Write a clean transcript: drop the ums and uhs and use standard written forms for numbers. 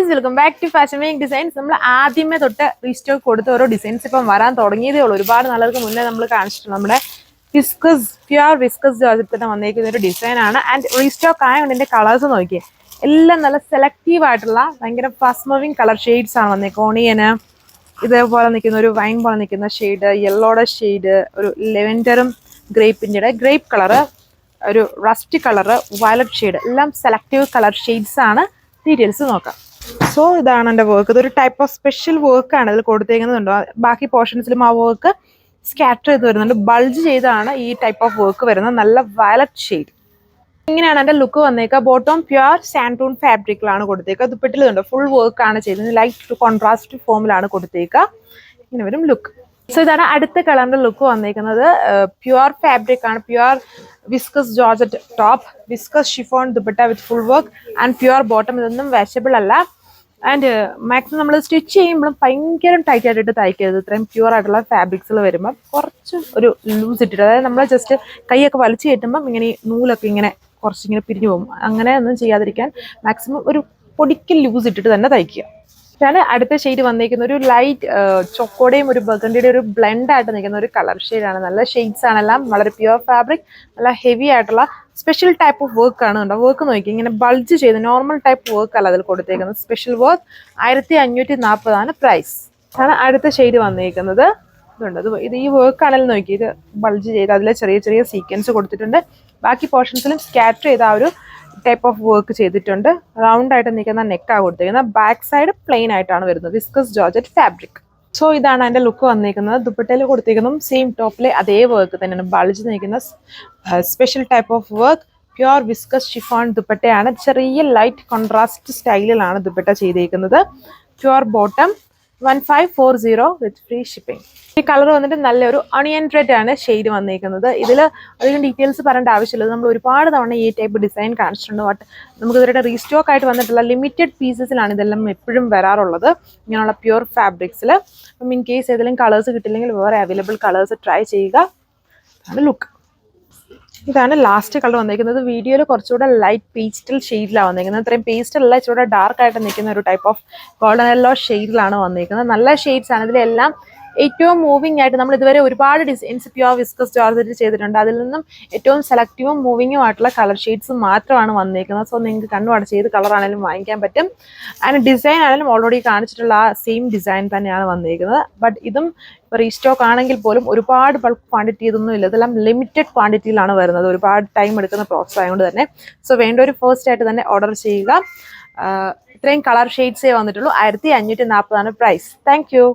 Guys, welcome back to fashion making designs. നമ്മൾ ആദ്യമേ തൊട്ട് റീസ്റ്റോക്ക് കൊടുത്ത ഓരോ ഡിസൈൻസ് ഇപ്പം വരാൻ തുടങ്ങിയതേ ഉള്ളൂ. ഒരുപാട് നാളുകൾക്ക് മുന്നേ നമ്മൾ കാണിച്ചിട്ടുണ്ട്. നമ്മുടെ പ്യുർ വിസ്കസ് ജോർജറ്റ് വന്നിരിക്കുന്ന ഒരു ഡിസൈനാണ്. ആൻഡ് റീസ്റ്റോക്ക് ആയതുകൊണ്ട് എൻ്റെ കളേഴ്സ് നോക്കിയേ, എല്ലാം നല്ല സെലക്റ്റീവ് ആയിട്ടുള്ള ഭയങ്കര ഫാസ്റ്റ് മൂവിങ് കളർ ഷെയ്ഡ്സ് ആണ് വന്നേക്കുന്നത്. ഓണിയന് ഇതേപോലെ നിൽക്കുന്ന ഒരു വൈൻ പോലെ നിൽക്കുന്ന ഷെയ്ഡ്, യെല്ലോയുടെ ഷെയ്ഡ്, ഒരു ലെവൻഡറും ഗ്രേപ്പ് കളറ്, ഒരു റസ്റ്റ് കളറ്, വയലറ്റ് ഷെയ്ഡ്, എല്ലാം സെലക്റ്റീവ് കളർ ഷെയ്ഡ്സ് ആണ്. ഡീറ്റെയിൽസ് നോക്കാം. സോ ഇതാണ് എൻ്റെ വർക്ക്. ഇതൊരു ടൈപ്പ് ഓഫ് സ്പെഷ്യൽ വർക്കാണ് ഇതിൽ കൊടുത്തേക്കുന്നുണ്ടോ. ബാക്കി പോർഷൻസിലും ആ വർക്ക് സ്കാറ്റർ ചെയ്ത് വരുന്നുണ്ട്. ബൾജ് ചെയ്താണ് ഈ ടൈപ്പ് ഓഫ് വർക്ക് വരുന്നത്. നല്ല വയലറ്റ് ഷെയ്ഡ്. ഇങ്ങനെയാണ് എൻ്റെ ലുക്ക് വന്നേക്കുക. ബോട്ടം പ്യുർ സാൻഡൂൺ ഫാബ്രിക്കിലാണ് കൊടുത്തേക്കുക. ദുപ്പട്ടിലുണ്ട് ഫുൾ വർക്ക് ആണ് ചെയ്തത്. ലൈറ്റ് കോൺട്രാസ്റ്റ് ഫോമിലാണ് കൊടുത്തേക്കുക. ഇങ്ങനെ വരും ലുക്ക്. സോ ഇതാണ് അടുത്ത കളറിന്റെ ലുക്ക് വന്നേക്കുന്നത്. പ്യുർ ഫാബ്രിക് ആണ്. Pure viscous georgette top, viscous chiffon dupatta with full work and pure bottom. ഇതൊന്നും വാഷബിൾ അല്ല. ആൻഡ് മാക്സിമം നമ്മൾ സ്റ്റിച്ച് ചെയ്യുമ്പോഴും ഭയങ്കര ടൈറ്റ് ആയിട്ട് തയ്ക്കരുത്. ഇത്രയും പ്യുവർ ആയിട്ടുള്ള ഫാബ്രിക്സിൽ വരുമ്പോൾ കുറച്ച് ഒരു ലൂസ് ഇട്ടിട്ട്, അതായത് നമ്മൾ ജസ്റ്റ് കൈയൊക്കെ വലിച്ചു കയറ്റുമ്പം ഇങ്ങനെ നൂലൊക്കെ ഇങ്ങനെ കുറച്ചിങ്ങനെ പിരിഞ്ഞു പോകും. അങ്ങനെ ഒന്നും ചെയ്യാതിരിക്കാൻ മാക്സിമം ഒരു പൊടിക്കൽ ലൂസ് ഇട്ടിട്ട് തന്നെ തയ്ക്കുക. ഇതാണ് അടുത്ത ഷെയ്ഡ് വന്നിരിക്കുന്ന ഒരു ലൈറ്റ് ചോക്കോടെയും ഒരു ബർഗണ്ടിയുടെ ഒരു ബ്ലെൻഡ് ആയിട്ട് നിൽക്കുന്ന ഒരു കളർ ഷെയ്ഡാണ്. നല്ല ഷെയ്ഡ്സ് ആണെല്ലാം. വളരെ പ്യുവർ ഫാബ്രിക്, നല്ല ഹെവി ആയിട്ടുള്ള സ്പെഷ്യൽ ടൈപ്പ് ഓഫ് വർക്ക് ആണ്. ഉണ്ടോ വർക്ക് നോക്കി, ഇങ്ങനെ ബൾജ് ചെയ്ത് നോർമൽ ടൈപ്പ് വർക്ക് അല്ല അതിൽ കൊടുത്തേക്കുന്നത്. Special work 1540 price. ആണ് അടുത്ത ഷെയ്ഡ് വന്നിരിക്കുന്നത്. ഇതുണ്ട്, ഇത് ഈ വർക്ക് ആണെങ്കിലും നോക്കി, ഇത് ബൾജ് ചെയ്ത് അതിൽ ചെറിയ ചെറിയ സീക്വൻസ് കൊടുത്തിട്ടുണ്ട്. ബാക്കി പോർഷൻസിലും സ്കാറ്റർ ചെയ്ത ആ ഒരു ടൈപ്പ് ഓഫ് വർക്ക് ചെയ്തിട്ടുണ്ട്. റൗണ്ട് ആയിട്ട് നിൽക്കുന്ന നെക്കാണ് കൊടുത്തിരിക്കുന്നത്. ബാക്ക് സൈഡ് പ്ലെയിൻ ആയിട്ടാണ് വരുന്നത്. Viscous georgette fabric. സോ ഇതാണ് അതിന്റെ ലുക്ക് വന്നിരിക്കുന്നത്. ദുപ്പട്ടയിൽ കൊടുത്തിരിക്കുന്നതും സെയിം ടോപ്പിലെ അതേ വർക്ക് തന്നെയാണ്. ബൾജ് നിൽക്കുന്ന special type of work. Pure viscous chiffon ദുപ്പട്ടയാണ്. ചെറിയ ലൈറ്റ് കോൺട്രാസ്റ്റ് സ്റ്റൈലിലാണ് ദുപ്പട്ട ചെയ്തിരിക്കുന്നത്. പ്യുർ ബോട്ടം 1540 വിത്ത് ഫ്രീ ഷിപ്പിംഗ്. ഈ കളർ വന്നിട്ട് നല്ലൊരു ഒണിയൻ റെഡ് ആണ് ഷെയ്ഡ് വന്നിരിക്കുന്നത്. ഇതിൽ അധികം ഡീറ്റെയിൽസ് പറയേണ്ട ആവശ്യമില്ല. നമ്മൾ ഒരുപാട് തവണ ഈ ടൈപ്പ് ഡിസൈൻ കാണിച്ചിട്ടുണ്ട്. ബട്ട് നമുക്ക് ഇവരുടെ റീസ്റ്റോക്ക് ആയിട്ട് വന്നിട്ടുള്ള ലിമിറ്റഡ് പീസസിലാണ് ഇതെല്ലാം എപ്പോഴും വരാറുള്ളത്, ഇങ്ങനെയുള്ള പ്യുർ ഫാബ്രിക്സിൽ. അപ്പം ഇൻ കേസ് ഏതെങ്കിലും കളേഴ്സ് കിട്ടില്ലെങ്കിൽ വേറെ അവൈലബിൾ കളേഴ്സ് ട്രൈ ചെയ്യുക. അതാണ് ലുക്ക്. ഇതാണ് ലാസ്റ്റ് കളർ വന്നിരിക്കുന്നത്. വീഡിയോയിൽ കുറച്ചുകൂടെ ലൈറ്റ് പേസ്റ്റൽ ഷെയ്ഡിലാണ് വന്നിരിക്കുന്നത്. ഇത്രയും പേസ്റ്റൽ അല്ല, ഇച്ചിരി ഡാർക്ക് ആയിട്ട് നിൽക്കുന്ന ഒരു ടൈപ്പ് ഓഫ് ഗോൾഡൻ യെല്ലോ ഷെയ്ഡിലാണ് വന്നിരിക്കുന്നത്. നല്ല ഷെയ്ഡ്സ് ആണ്. ഇതിലെല്ലാം ഏറ്റവും മൂവിങ് ആയിട്ട് നമ്മൾ ഇതുവരെ ഒരുപാട് ഡിസൈൻസ് പ്യുർ വിസ്കസ് ജോർജറ്റ് ചെയ്തിട്ടുണ്ട്. അതിൽ നിന്നും ഏറ്റവും സെലക്റ്റീവും മൂവിങ്ങും ആയിട്ടുള്ള കളർ ഷെയ്ഡ്സ് മാത്രമാണ് വന്നിരിക്കുന്നത്. സോ നിങ്ങൾക്ക് കണ്ണു അടച്ച് ഏത് കളർ ആണെങ്കിലും വാങ്ങിക്കാൻ പറ്റും. ആൻഡ് ഡിസൈൻ ആണെങ്കിലും ഓൾറെഡി കാണിച്ചിട്ടുള്ള ആ സെയിം ഡിസൈൻ തന്നെയാണ് വന്നിരിക്കുന്നത്. ബട്ട് ഇതും റീസ്റ്റോക്ക് ആണെങ്കിൽ പോലും ഒരുപാട് ബൾക്ക് ക്വാണ്ടിറ്റി ഇതൊന്നും ഇല്ല. ഇതെല്ലാം ലിമിറ്റഡ് ക്വാണ്ടിറ്റിയിലാണ് വരുന്നത്. ഒരുപാട് ടൈം എടുക്കുന്ന പ്രോസസ് ആയതുകൊണ്ട് തന്നെ. സോ വേണ്ട ഒരു ഫസ്റ്റ് ആയിട്ട് തന്നെ ഓർഡർ ചെയ്യുക. ഇത്രയും കളർ ഷെയ്ഡ്സേ വന്നിട്ടുള്ളൂ. 1540 പ്രൈസ്. Thank you.